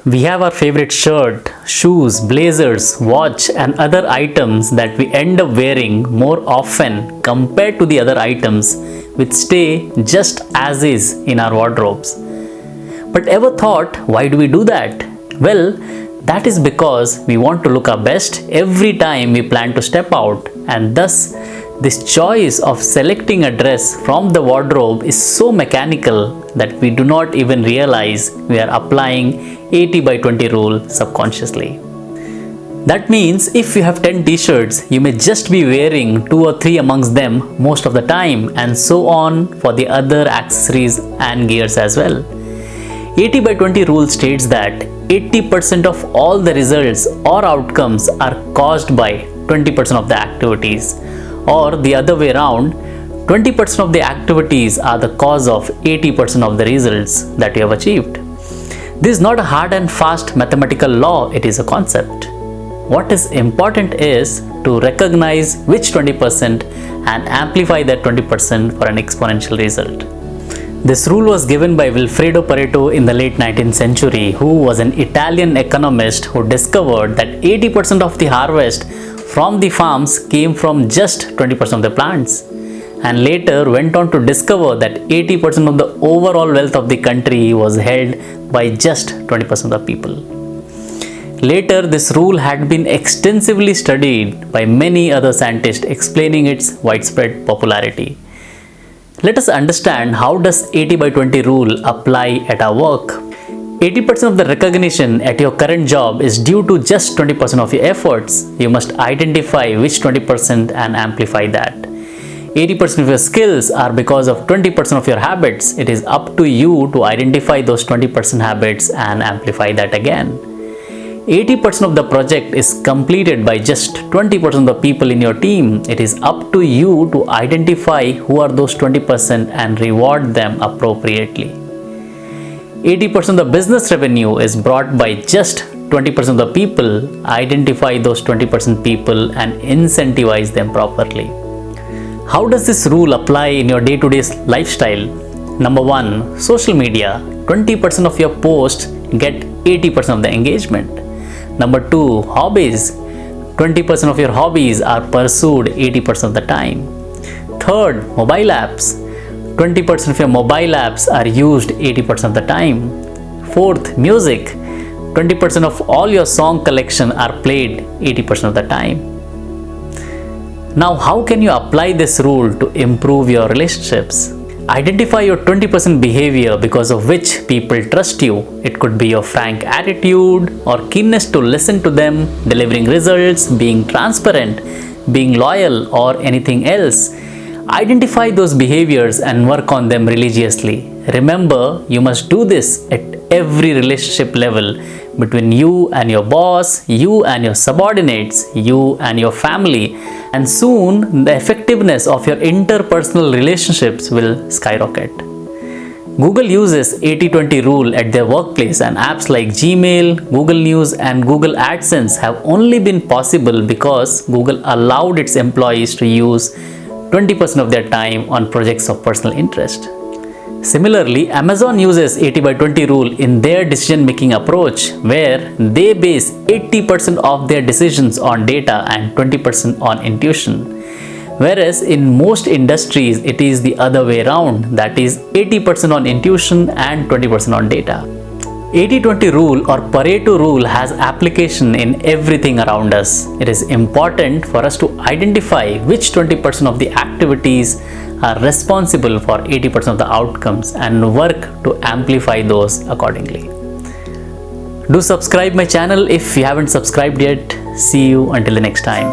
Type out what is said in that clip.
We have our favorite shirt, shoes, blazers, watch and other items that we end up wearing more often compared to the other items which stay just as is in our wardrobes. But ever thought, why do we do that? Well, that is because we want to look our best every time we plan to step out, and thus this choice of selecting a dress from the wardrobe is so mechanical that we do not even realize we are applying 80/20 rule subconsciously. That means if you have 10 t-shirts, you may just be wearing 2 or 3 amongst them most of the time, and so on for the other accessories and gears as well. 80/20 rule states that 80% of all the results or outcomes are caused by 20% of the activities, or the other way around, 20% of the activities are the cause of 80% of the results that you have achieved. This is not a hard and fast mathematical law, it is a concept. What is important is to recognize which 20% and amplify that 20% for an exponential result. This rule was given by Vilfredo Pareto in the late 19th century, who was an Italian economist who discovered that 80% of the harvest from the farms came from just 20% of the plants, and later went on to discover that 80% of the overall wealth of the country was held by just 20% of the people. Later, this rule had been extensively studied by many other scientists, explaining its widespread popularity. Let us understand, how does 80/20 rule apply at our work? 80% of the recognition at your current job is due to just 20% of your efforts. You must identify which 20% and amplify that. 80% of your skills are because of 20% of your habits. It is up to you to identify those 20% habits and amplify that again. 80% of the project is completed by just 20% of the people in your team. It is up to you to identify who are those 20% and reward them appropriately. 80% of the business revenue is brought by just 20% of the people. Identify those 20% people and incentivize them properly. How does this rule apply in your day-to-day lifestyle? Number 1, social media. 20% of your posts get 80% of the engagement. Number 2, hobbies. 20% of your hobbies are pursued 80% of the time. Third, mobile apps. 20% of your mobile apps are used 80% of the time. Fourth, music. 20% of all your song collection are played 80% of the time. Now, how can you apply this rule to improve your relationships? Identify your 20% behavior because of which people trust you. It could be your frank attitude or keenness to listen to them, delivering results, being transparent, being loyal, or anything else. Identify those behaviors and work on them religiously. Remember, you must do this at every relationship level, between you and your boss, you and your subordinates, you and your family, and soon the effectiveness of your interpersonal relationships will skyrocket. Google uses 80/20 rule at their workplace, and apps like Gmail, Google News and Google AdSense have only been possible because Google allowed its employees to use 20% of their time on projects of personal interest. Similarly, Amazon uses 80/20 rule in their decision-making approach, where they base 80% of their decisions on data and 20% on intuition. Whereas in most industries, it is the other way around, that is 80% on intuition and 20% on data. 80/20 rule or Pareto rule has application in everything around us. It is important for us to identify which 20% of the activities are responsible for 80% of the outcomes and work to amplify those accordingly. Do subscribe my channel if you haven't subscribed yet. See you until the next time.